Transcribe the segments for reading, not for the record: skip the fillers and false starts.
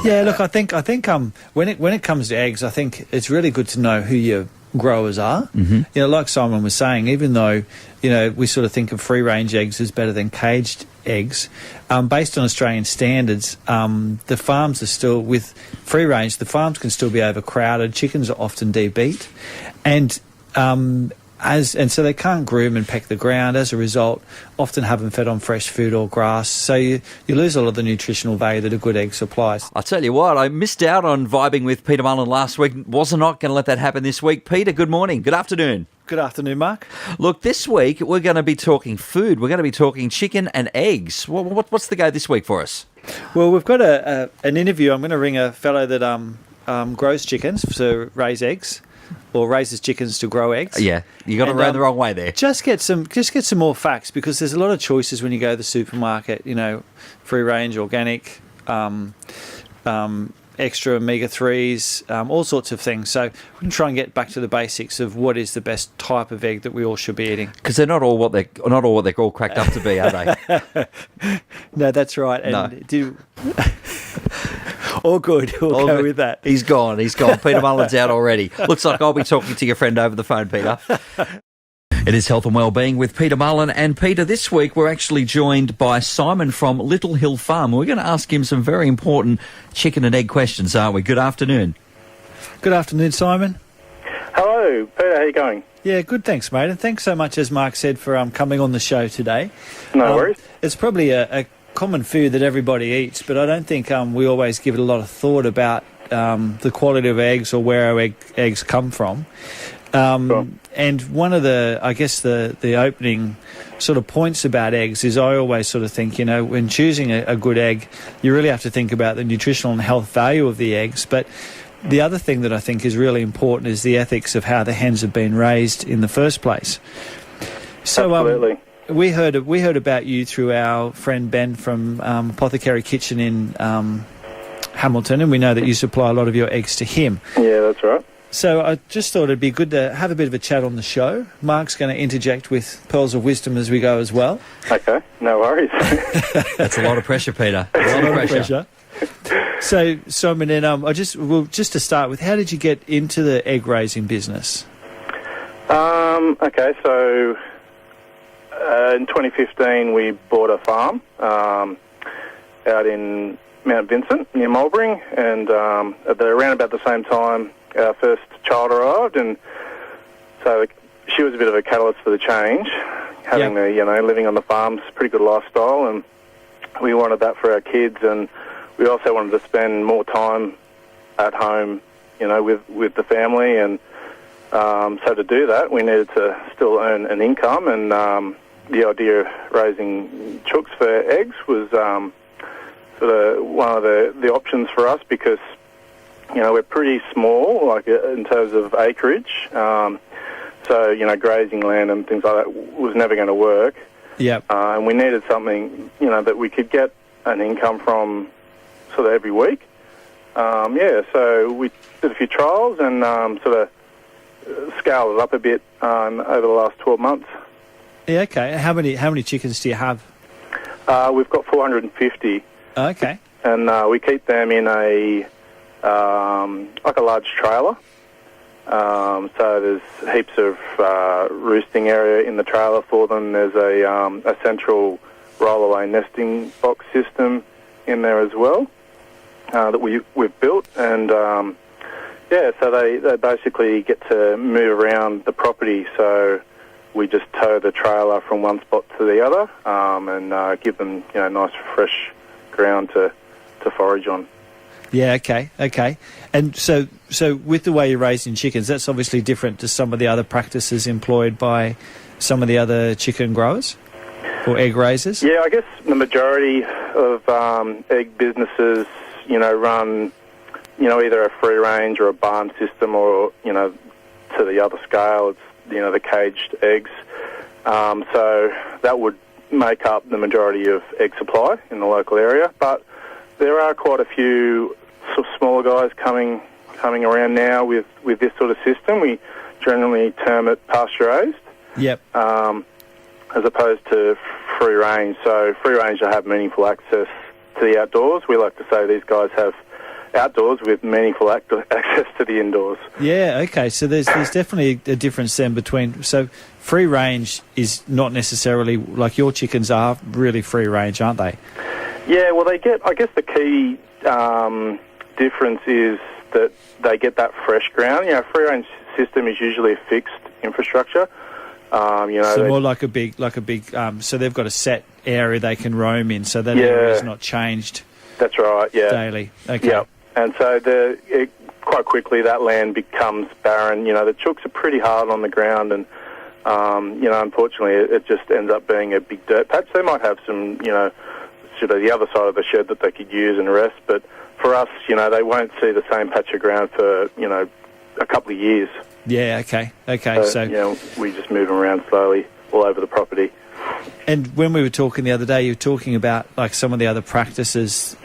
Yeah, look, I think when it comes to eggs, I think it's really good to know who your growers are. Mm-hmm. You know, like Simon was saying, even though, you know, we sort of think of free range eggs as better than caged eggs, based on Australian standards, the farms are still, with free range, the farms can still be overcrowded. Chickens are often debeat, and so they can't groom and peck the ground. As a result, often have them fed on fresh food or grass. So you lose a lot of the nutritional value that a good egg supplies. I tell you what, I missed out on vibing with Peter Mullen last week. Was not going to let that happen this week. Peter, good morning. Good afternoon. Good afternoon, Mark. Look, this week we're going to be talking food. We're going to be talking chicken and eggs. What's the go this week for us? Well, we've got an interview. I'm going to ring a fellow that grows chickens to raise eggs, or raises chickens to grow eggs. Yeah, you got it around the wrong way there. Just get some more facts, because there's a lot of choices when you go to the supermarket. You know, free range, organic, extra omega-3s, all sorts of things. So we're going to try and get back to the basics of what is the best type of egg that we all should be eating. Because they're not all what they're all cracked up to be, are they? No, that's right. And no. All good. We'll go with that. He's gone. Peter Mullen's out already. Looks like I'll be talking to your friend over the phone, Peter. It is Health and Wellbeing with Peter Mullen. And Peter, this week we're actually joined by Simon from Little Hill Farm. We're going to ask him some very important chicken and egg questions, aren't we? Good afternoon. Good afternoon, Simon. Hello, Peter. How you going? Yeah, good, thanks, mate. And thanks so much, as Mark said, for coming on the show today. No worries. It's probably a common food that everybody eats, but I don't think we always give it a lot of thought about the quality of eggs or where our eggs come from. Sure. And one of the opening sort of points about eggs is I always sort of think, you know, when choosing a good egg, you really have to think about the nutritional and health value of the eggs. But the other thing that I think is really important is the ethics of how the hens have been raised in the first place. So, absolutely. We heard about you through our friend Ben from Apothecary Kitchen in Hamilton, and we know that you supply a lot of your eggs to him. Yeah, that's right. So I just thought it'd be good to have a bit of a chat on the show. Mark's going to interject with pearls of wisdom as we go as well. Okay, no worries. That's a lot of pressure, Peter. A lot of pressure. So, Simon, and just to start with, how did you get into the egg raising business? Okay, so in 2015 we bought a farm out in Mount Vincent near Mulberry, and around about the same time our first child arrived, and so she was a bit of a catalyst for the change. Having living on the farm's a pretty good lifestyle, and we wanted that for our kids, and we also wanted to spend more time at home, you know, with the family, and so to do that, we needed to still earn an income, and the idea of raising chooks for eggs was sort of one of the options for us, because you know, we're pretty small, like in terms of acreage. So, you know, grazing land and things like that was never going to work. Yep. And we needed something, you know, that we could get an income from sort of every week. So we did a few trials and sort of scaled it up a bit over the last 12 months. Yeah, okay. How many chickens do you have? We've got 450. Okay. And we keep them in like a large trailer. So there's heaps of roosting area in the trailer for them. There's a central rollaway nesting box system in there as well that we've built. And so they basically get to move around the property. So we just tow the trailer from one spot to the other and give them, you know, nice fresh ground to forage on. Yeah, okay. And so with the way you're raising chickens, that's obviously different to some of the other practices employed by some of the other chicken growers or egg raisers? Yeah, I guess the majority of egg businesses, you know, run, you know, either a free range or a barn system, or, you know, to the other scale, it's, you know, the caged eggs. So that would make up the majority of egg supply in the local area. But there are quite a few sort of smaller guys coming around now with this sort of system. We generally term it pasture-raised. Yep. As opposed to free range. So free range, I have meaningful access to the outdoors. We like to say these guys have outdoors with meaningful access to the indoors. Yeah, okay. So there's definitely a difference then between... So free range is not necessarily... Like your chickens are really free range, aren't they? Yeah, well, they get... I guess the key difference is that they get that fresh ground. You know, free range system is usually a fixed infrastructure. So more like a big, so they've got a set area they can roam in, so that area is not changed. That's right. Yeah. Daily. Okay. Yeah, and so quite quickly that land becomes barren. You know, the chooks are pretty hard on the ground, and unfortunately, it just ends up being a big dirt patch. They might have some, sort of the other side of the shed that they could use and rest, but for us, they won't see the same patch of ground for a couple of years. Yeah, okay. So we just move them around slowly all over the property. And when we were talking the other day, you were talking about like some of the other practices,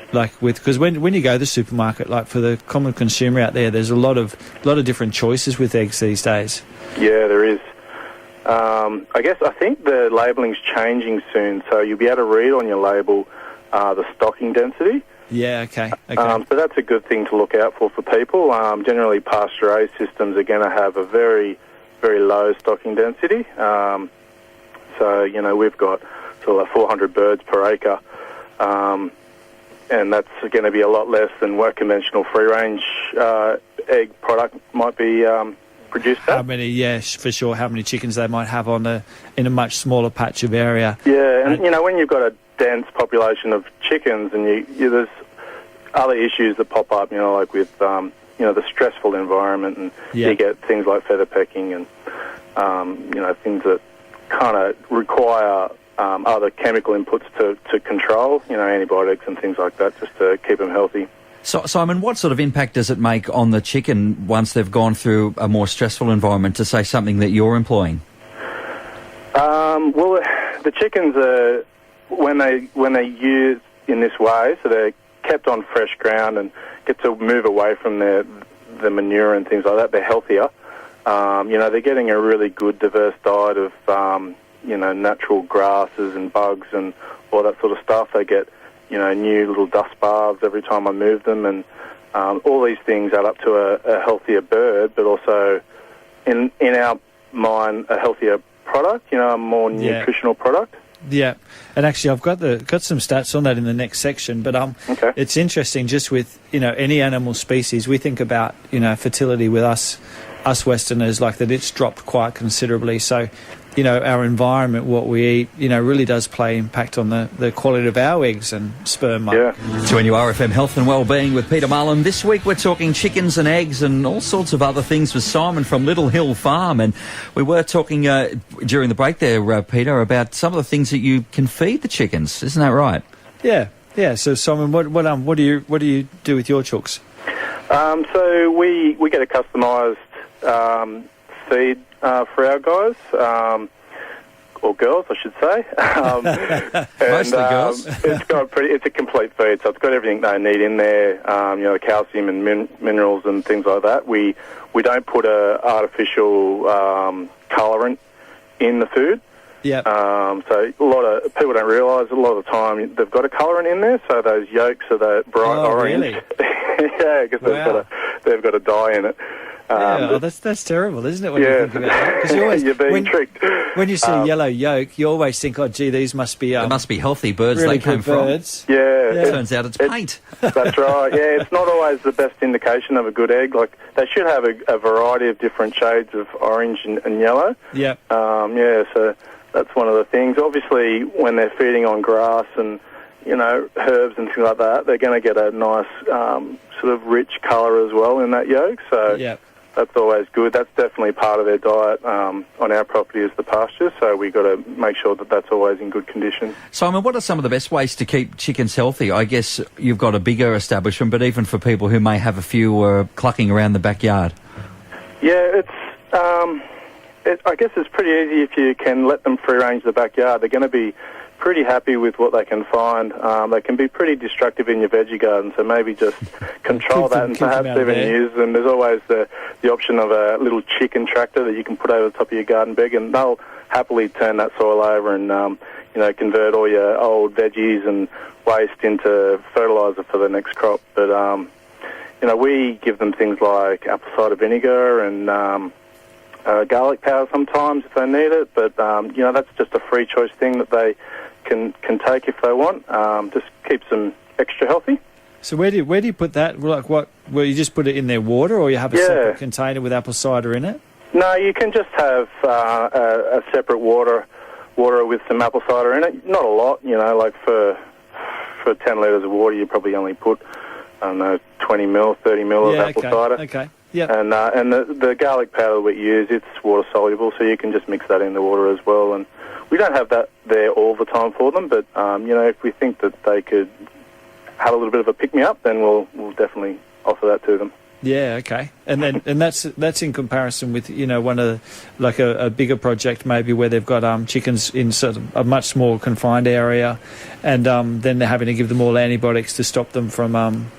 because when you go to the supermarket, like for the common consumer out there, there's a lot of different choices with eggs these days. Yeah, there is. I think the labelling's changing soon, so you'll be able to read on your label the stocking density. Yeah, okay. So that's a good thing to look out for people. Generally, pasture-raised systems are going to have a very, very low stocking density. So, we've got sort of 400 birds per acre, and that's going to be a lot less than what conventional free-range egg product might be produced at. How many, for sure, how many chickens they might have in a much smaller patch of area. Yeah, and, when you've got a dense population of chickens, and there's other issues that pop up, like with the stressful environment, and you get things like feather pecking and things that kind of require other chemical inputs to control, antibiotics and things like that, just to keep them healthy. So, Simon, what sort of impact does it make on the chicken once they've gone through a more stressful environment, to say something that you're employing? Well, the chickens are, when they use in this way, so they're kept on fresh ground and get to move away from the manure and things like that, they're healthier. They're getting a really good diverse diet of, natural grasses and bugs and all that sort of stuff. They get, new little dust baths every time I move them, and all these things add up to a healthier bird, but also, in our mind, a healthier product, a more nutritional product. Yeah, and actually I've got some stats on that in the next section, but It's interesting just with, any animal species, we think about, fertility with us Westerners, like that it's dropped quite considerably. So, our environment, what we eat, really does play impact on the quality of our eggs and sperm. Yeah. Join you RFM Health and Wellbeing with Peter Mullen. This week we're talking chickens and eggs and all sorts of other things with Simon from Little Hill Farm. And we were talking during the break there, Peter, about some of the things that you can feed the chickens. Isn't that right? Yeah. So Simon, what do you do with your chooks? So we get a customised feed for our guys, or girls, I should say. Mostly girls. It's a complete feed, so it's got everything they need in there. Calcium and minerals and things like that. We don't put a artificial colorant in the food. Yeah. So a lot of people don't realise a lot of the time they've got a colorant in there, so those yolks are the bright orange. Really? Yeah, because they've got a dye in it. That's terrible, isn't it, when you think about that? Because you're being tricked. When you see a yellow yolk, you always think, oh, gee, these must be... they must be healthy birds really they came birds. from. Yeah. Turns out it's paint. That's right. Yeah, it's not always the best indication of a good egg. Like, they should have a variety of different shades of orange and yellow. Yeah. So that's one of the things. Obviously, when they're feeding on grass and, herbs and things like that, they're going to get a nice sort of rich colour as well in that yolk. So that's always good. That's definitely part of their diet on our property is the pasture, so we've got to make sure that that's always in good condition. Simon, what are some of the best ways to keep chickens healthy? I guess you've got a bigger establishment, but even for people who may have a few clucking around the backyard. Yeah, I guess it's pretty easy if you can let them free range the backyard. They're going to be pretty happy with what they can find. They can be pretty destructive in your veggie garden, so maybe just control that and perhaps even use them. There's always the option of a little chicken tractor that you can put over the top of your garden bed, and they'll happily turn that soil over and convert all your old veggies and waste into fertiliser for the next crop. But we give them things like apple cider vinegar and garlic powder sometimes if they need it, but that's just a free choice thing that they can take if they want. Just keeps them extra healthy. So where do you put that? Like what? Well, you just put it in their water, or you have a separate container with apple cider in it? No, you can just have a separate water with some apple cider in it. Not a lot, like for 10 litres of water, you probably only put, 20 mil, 30 mil of apple cider. Okay. Yeah. And the garlic powder we use, it's water soluble, so you can just mix that in the water as well. And we don't have that there all the time for them, but if we think that they could have a little bit of a pick me up, then we'll definitely offer that to them. Yeah, okay. And that's in comparison with one of like a bigger project maybe where they've got chickens in sort of a much more confined area, and then they're having to give them all antibiotics to stop them from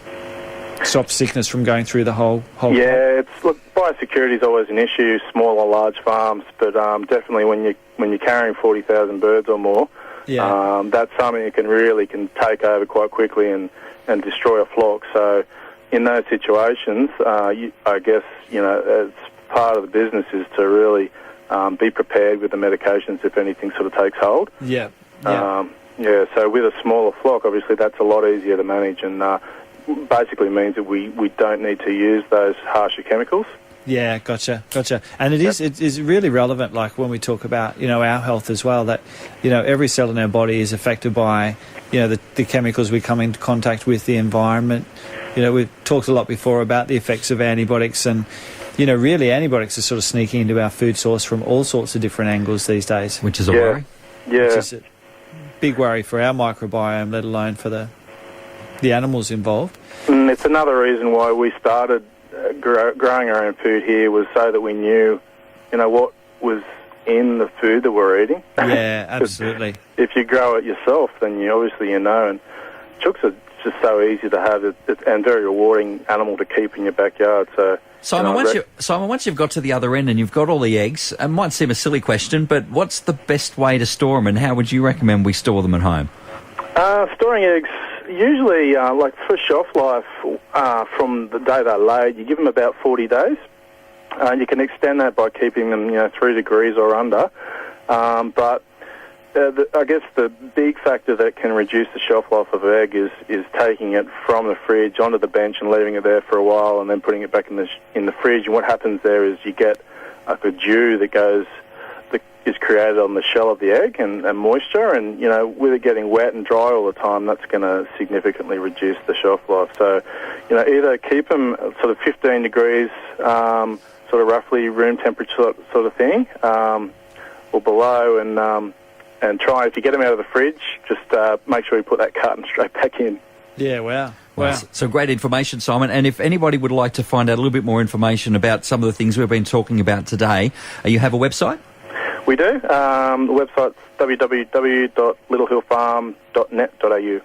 stop sickness from going through the whole. Yeah, biosecurity is always an issue, small or large farms, but definitely when you're carrying 40,000 birds or more, that's something that can take over quite quickly and destroy a flock. So in those situations, I guess, as part of the business is to really be prepared with the medications if anything sort of takes hold. Yeah. So with a smaller flock, obviously that's a lot easier to manage, and basically means that we don't need to use those harsher chemicals. Yeah, gotcha. And it is really relevant, like when we talk about, our health as well, that, every cell in our body is affected by, the chemicals we come into contact with, the environment. We've talked a lot before about the effects of antibiotics, and, really antibiotics are sort of sneaking into our food source from all sorts of different angles these days. Which is a worry. Yeah. Which is a big worry for our microbiome, let alone for the animals involved. It's another reason why we started growing our own food here, was so that we knew, what was in the food that we're eating. Yeah, absolutely. If you grow it yourself, then you obviously know. And chooks are just so easy to have, and very rewarding animal to keep in your backyard. So, Simon, once you've got to the other end and you've got all the eggs, it might seem a silly question, but what's the best way to store them, and how would you recommend we store them at home? Storing eggs, usually, like for shelf life, from the day they're laid, you give them about 40 days. You can extend that by keeping them, 3 degrees or under. But I guess the big factor that can reduce the shelf life of an egg is taking it from the fridge onto the bench and leaving it there for a while, and then putting it back in the fridge. And what happens there is you get like a dew that is created on the shell of the egg and moisture, and with it getting wet and dry all the time, that's going to significantly reduce the shelf life. So either keep them sort of 15 degrees, sort of roughly room temperature sort of thing, or below, and try, if you get them out of the fridge, just make sure you put that carton straight back in. Yeah, wow. So great information, Simon. And if anybody would like to find out a little bit more information about some of the things we've been talking about today, you have a website? We do. The website's www.littlehillfarm.net.au.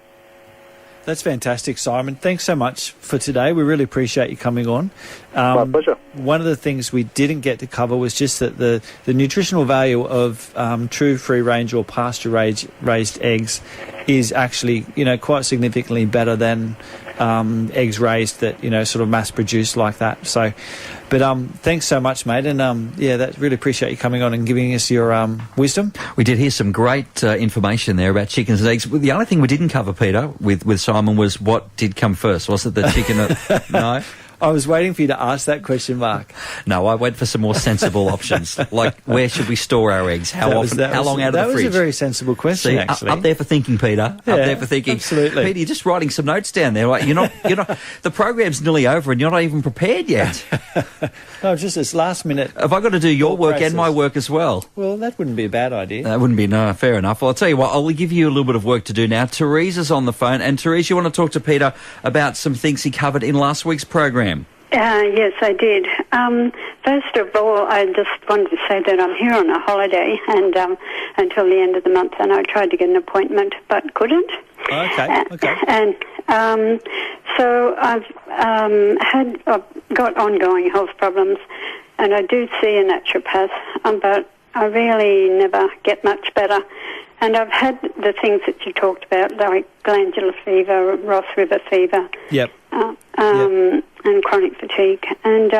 That's fantastic, Simon. Thanks so much for today. We really appreciate you coming on. My pleasure. One of the things we didn't get to cover was just that the nutritional value of true free-range or pasture-raised eggs is actually, quite significantly better than eggs raised that, sort of mass-produced like that. So, but thanks so much, mate. And, that really appreciate you coming on and giving us your wisdom. We did hear some great information there about chickens and eggs. The only thing we didn't cover, Peter, with Simon, was what did come first. Was it the chicken? No? I was waiting for you to ask that question, Mark. No, I went for some more sensible options, like where should we store our eggs? How long out of the fridge? That was a very sensible question, actually. Up there for thinking, Peter. Yeah, up there for thinking. Absolutely. Peter, you're just writing some notes down there. Right? You're not. The program's nearly over, and you're not even prepared yet. No, just this last minute. Have I got to do your work and my work as well? Well, that wouldn't be a bad idea. That wouldn't be, no, fair enough. Well, I'll tell you what, I'll give you a little bit of work to do now. Teresa's on the phone, and Teresa, you want to talk to Peter about some things he covered in last week's program? Yes, I did. First of all, I just wanted to say that I'm here on a holiday and until the end of the month, and I tried to get an appointment but couldn't. Okay. And so I've got ongoing health problems, and I do see a naturopath, but I really never get much better. And I've had the things that you talked about, like glandular fever, Ross River fever. Yep. and chronic fatigue. And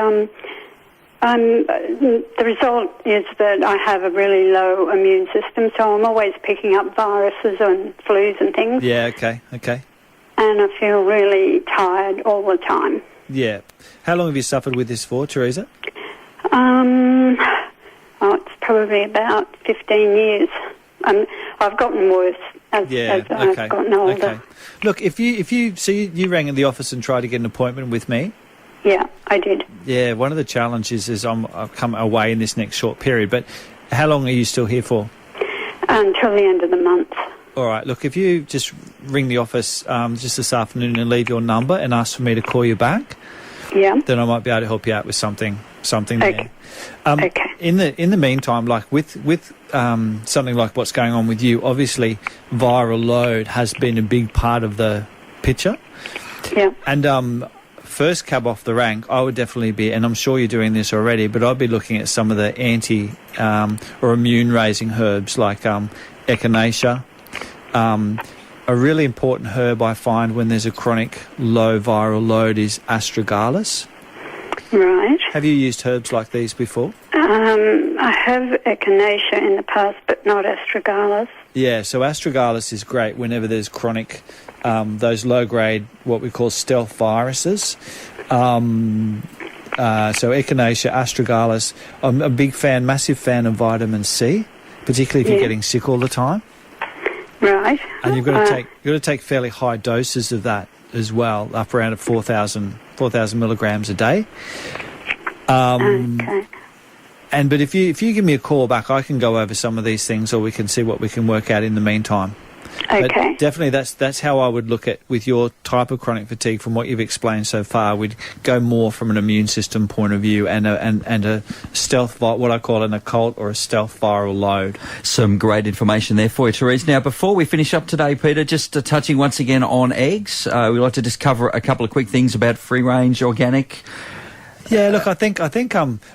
the result is that I have a really low immune system, so I'm always picking up viruses and flus and things. Yeah, okay. And I feel really tired all the time. Yeah. How long have you suffered with this for, Teresa? It's probably about 15 years. I've gotten worse as I've gotten older. Okay. Look, if you rang the office and tried to get an appointment with me. Yeah, I did. Yeah, one of the challenges is I've come away in this next short period, but how long are you still here for? Until the end of the month. All right, look, if you just ring the office just this afternoon and leave your number and ask for me to call you back, then I might be able to help you out with something there. Okay. In the meantime, like with something like what's going on with you, obviously viral load has been a big part of the picture. Yeah. And first cab off the rank, I would definitely be, and I'm sure you're doing this already, but I'd be looking at some of the anti or immune raising herbs like echinacea. A really important herb I find when there's a chronic low viral load is astragalus. Right. Have you used herbs like these before? I have echinacea in the past, but not astragalus. Yeah, so astragalus is great whenever there's chronic, those low-grade, what we call stealth viruses. So echinacea, astragalus. I'm a massive fan of vitamin C, particularly if you're getting sick all the time. Right. And you've got to take fairly high doses of that as well, up around 4,000 milligrams a day. Okay. But if you give me a call back, I can go over some of these things, or we can see what we can work out in the meantime. Okay. But definitely, that's how I would look at with your type of chronic fatigue. From what you've explained so far, we'd go more from an immune system point of view and a stealth, what I call an occult or a stealth viral load. Some great information there for you, Therese. Now, before we finish up today, Peter, just touching once again on eggs, we'd like to just cover a couple of quick things about free-range organic. Yeah, look, I think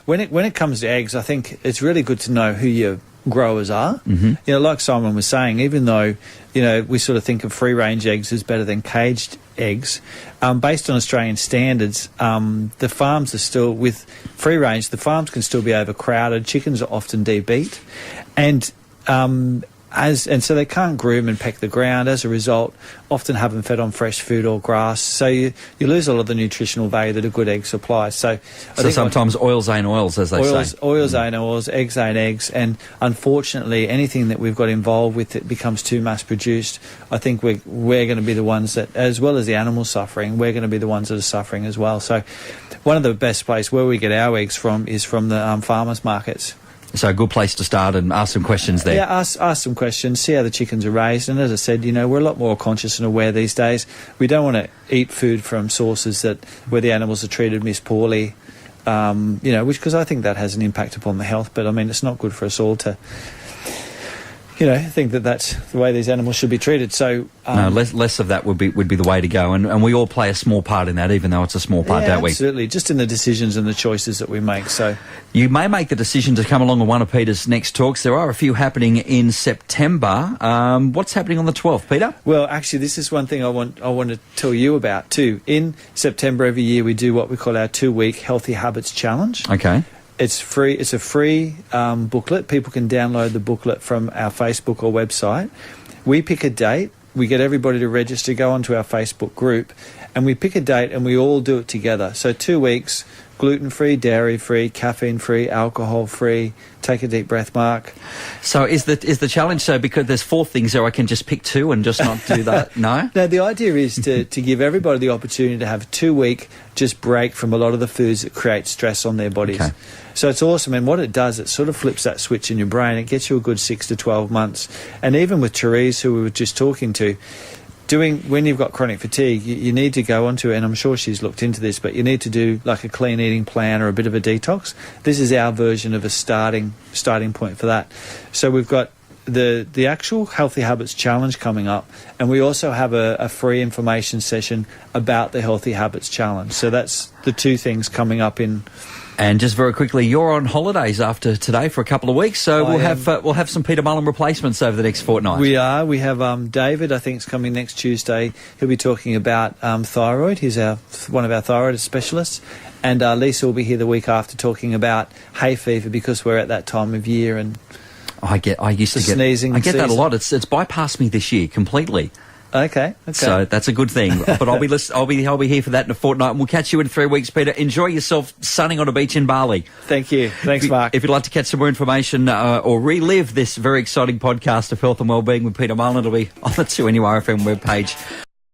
when it comes to eggs, I think it's really good to know who your growers are. Mm-hmm. You know, like Simon was saying, even though, you know, we sort of think of free-range eggs as better than caged eggs, based on Australian standards, the farms are still, with free-range, the farms can still be overcrowded, chickens are often debeat, and so they can't groom and peck the ground. As a result, often have them fed on fresh food or grass. So you lose a lot of the nutritional value that a good egg supplies. So sometimes oils ain't oils, as they say. Oils ain't oils, eggs ain't eggs. And unfortunately, anything that we've got involved with that becomes too mass-produced, I think we're going to be the ones that, as well as the animals suffering, we're going to be the ones that are suffering as well. So one of the best places where we get our eggs from is from the farmers markets. So a good place to start and ask some questions there. Yeah, ask some questions, see how the chickens are raised. And as I said, you know, we're a lot more conscious and aware these days. We don't want to eat food from sources where the animals are treated poorly, you know, because I think that has an impact upon the health. But, I mean, it's not good for us all to, you know, think that that's the way these animals should be treated. So no, less of that would be the way to go, and we all play a small part in that, even though it's a small part, don't we? Absolutely, just in the decisions and the choices that we make. So you may make the decision to come along on one of Peter's next talks. There are a few happening in September. What's happening on the 12th, Peter? Well, actually, this is one thing I want to tell you about too. In September every year, we do what we call our 2-week Healthy Habits Challenge. Okay. It's free. It's a free booklet. People can download the booklet from our Facebook or website. We pick a date. We get everybody to register, go onto our Facebook group, and we pick a date and we all do it together. So 2 weeks, gluten-free, dairy-free, caffeine-free, alcohol-free. Take a deep breath, Mark. So is the challenge, so because there's 4 things there, I can just pick 2 and just not do that? No? No, the idea is to give everybody the opportunity to have a 2-week just break from a lot of the foods that create stress on their bodies. Okay. So it's awesome, and what it does, it sort of flips that switch in your brain. It gets you a good 6 to 12 months. And even with Therese, who we were just talking to, when you've got chronic fatigue, you need to go onto it, and I'm sure she's looked into this, but you need to do like a clean eating plan or a bit of a detox. This is our version of a starting point for that. So we've got the actual Healthy Habits Challenge coming up, and we also have a free information session about the Healthy Habits Challenge. So that's the 2 things coming up in And just very quickly, you're on holidays after today for a couple of weeks, so we'll have some Peter Mullen replacements over the next fortnight. We are. We have David, I think, is coming next Tuesday. He'll be talking about thyroid. He's one of our thyroid specialists. And Lisa will be here the week after talking about hay fever, because we're at that time of year. And I get sneezing. I get that a season. lot. It's bypassed me this year completely. Okay. So that's a good thing. But I'll be here for that in a fortnight, and we'll catch you in 3 weeks, Peter. Enjoy yourself sunning on a beach in Bali. Thank you. Thanks, Mark. If you'd like to catch some more information or relive this very exciting podcast of health and wellbeing with Peter Mullen, it'll be on the 2NURFM webpage.